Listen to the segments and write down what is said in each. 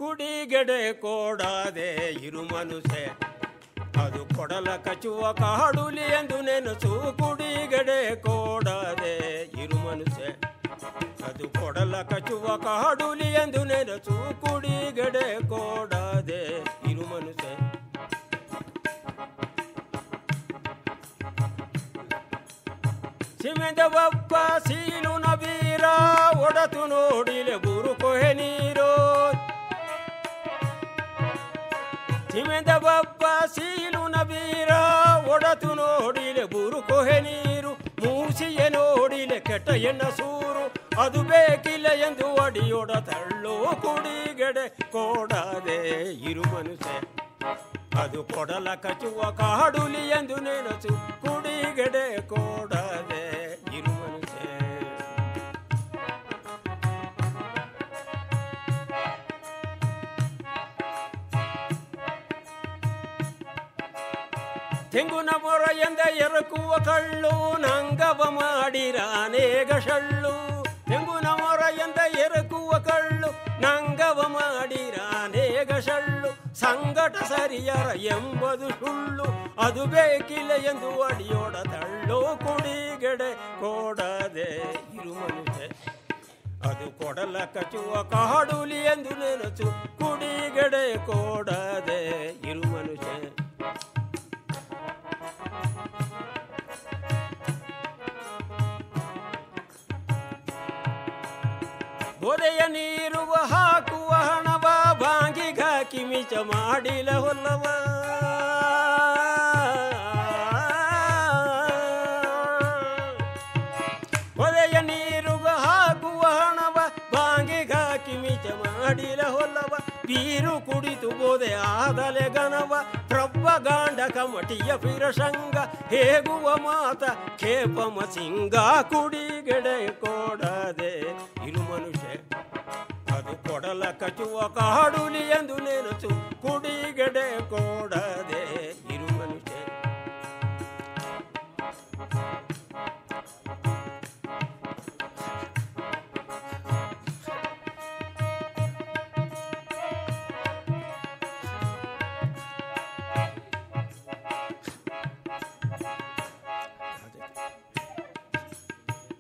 ಕುಡಿಗೆಡೆ ಕೊಡದೆ ಇರು ಮನುಷ್ಯ, ಅದು ಕೊಡಲ ಕಚ್ಚುವ ಕಾಡುಲಿ ಎಂದು ನೆನಸು. ಕುಡಿಗೆಡೆ ಕೊಡದೆ ಇರು ಮನುಷ್ಯ, ಅದು ಕೊಡಲ ಕಚ್ಚುವ ಕಾಡುಲಿ ಎಂದು ನೆನಸು. ಕುಡಿಗೆಡೆ ಕೊಡದೆ ಇರು ಮನುಷ್ಯ. ಸಿಮೆಂದ ಬಪ್ಪ ಸೀಲು ನಬೀರ ಒಡತು ನೋಡಿಲೆ ಗುರು ಕೊಹೆ ನೀರೋ. ಸಿಮೆಂದ ಬಪ್ಪ ಸೀಲು ನಬೀರ ಒಡತು ನೋಡಿಲೆ ಗುರು ಕೊಹೆ ನೀರು. ಮೂಸಿಯೇ ನೋಡಿಲೆ ಕೆಟ್ಟ ಎಣ್ಣ ಸೂರು, ಅದು ಬೇಕಿಲ್ಲ ಎಂದು ಅಡಿಯೊಡ ತಳ್ಳು. ಕುಡಿಗೆಡೆ ಕೊಡದೆ ಇರು ಮನುಷ್ಯ, ಅದು ಕೊಡಲ ಕಚ್ಚುವ ಕಾಡುಲಿ ಎಂದು ನೆನಸು. ಕುಡಿಗೆಡೆ ಕೊಡದೆ ಇರು ಮನುಷ್ಯ. ತೆಂಗುನ ಮೊರ ಎಂದ ಎರಕುವ ಕಳ್ಳು, ನಂಗವ ಮಾಡಿರ ಅನೇಕ ಶಳ್ಳು. ತೆಂಗುನ ಮೊರ ಎಂದ ಎರಕುವ ಕಳ್ಳು, ನಂಗವ ಮಾಡಿರ ಅನೇಕ ಶಳ್ಳು. ಸಂಗಟ ಸರಿಯರ ಎಂಬುದು ಸುಳ್ಳು, ಅದು ಬೇಕಿಲ್ಲ ಎಂದು ಅಡಿಯೋಡ ತಳ್ಳು. ಕುಡಿಗೆಡೆ ಕೊಡದೆ ಇರು ಮನುಷ್ಯ, ಅದು ಕೊಡಲ ಕಚ್ಚುವ ಕಾಡುಲಿ ಎಂದು ನೆನಸು. ಕುಡಿಗೆಡೆ ಕೊಡದೆ ಇರು ಮನುಷ್ಯ. ಬೋದೆಯ ನೀರು ಹಾಕುವ ಹಣವ ಬಾಂಗಿಗಾಕಿ ಮಿಚ ಮಾಡಿಲ ಹೊಲ್ಲವ. ಬೋದೆಯ ನೀರು ಹಾಕುವ ಹಣವ ಬಾಂಗಿಗಾಕಿ ಮಿಚ ಮಾಡಿಲ ಹೊಲ್ಲವ. ಬೀರು ಕುಡಿತು ಬೋದೆ ಆದಲೆ ಗಣವ, ಪ್ರಬ್ಬ ಗಾಂಡ ಕಮಟಿಯ ಫಿರಸಂಗ. ಹೇಗುವ ಮಾತ ಖೇಪಮ ಸಿಂಗ. ಕುಡಿಗೆಡೆ ಕೊಡದೆ ಇರು ಮನುಷ್ಯ, ಅದು ಕೊಡಲ ಕಚ್ಚುವ ಕಾಡುಲಿ ಎಂದು ನೆನಸು. ಕುಡಿಗೆಡೆ ಕೊಡದೆ ಇರು ಮನುಷ್ಯ.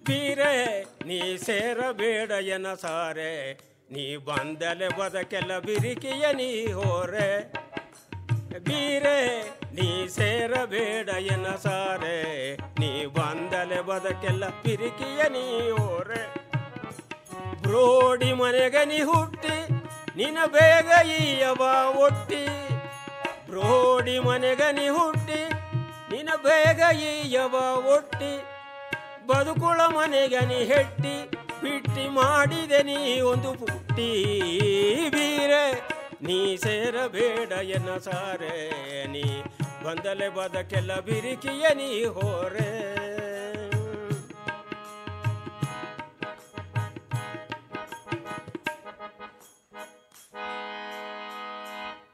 ಬೀರೆ ನೀ ಸೇರಬೇಡ ಎನ ಸಾರೆ, ನೀ ಬಂದಲೆ ಬದಕೆಲ್ಲ ಬಿರಿಕಿಯ ನೀ ಹೋರೆ. ಬೀರೆ ನೀ ಸೇರಬೇಡ ಎನ ಸಾರೆ, ನೀ ಬಂದಲೆ ಬದಕೆಲ್ಲ ಬಿರಿಕಿಯ ನೀ ಹೋರೆ. ಬ್ರೋಡಿ ಮನೆಗೆ ನೀ ಹುಟ್ಟಿ ನಿನ್ನ ಬೇಗ ಈಯವ ಒಟ್ಟಿ. ಬ್ರೋಡಿ ಮನೆಗೆ ನೀ ಹುಟ್ಟಿ ನಿನ್ನ ಬೇಗ ಈಯವ ಒಟ್ಟಿ. ಬದುಕುಳ ಮನೆಗೆ ನೀ ಹೆಟ್ಟಿ ಬಿಟ್ಟಿ ಮಾಡಿದೆ ನೀ ಒಂದು ಪುಟ್ಟಿ. ಬೀರೆ ನೀ ಸೇರಬೇಡ ಎನ್ನ ಸಾರೆ, ನೀ ಬಂದಲೆ ಬದಕೆಲ್ಲ ಬಿರಿಕಿಯ ನೀ ಹೋರೆ.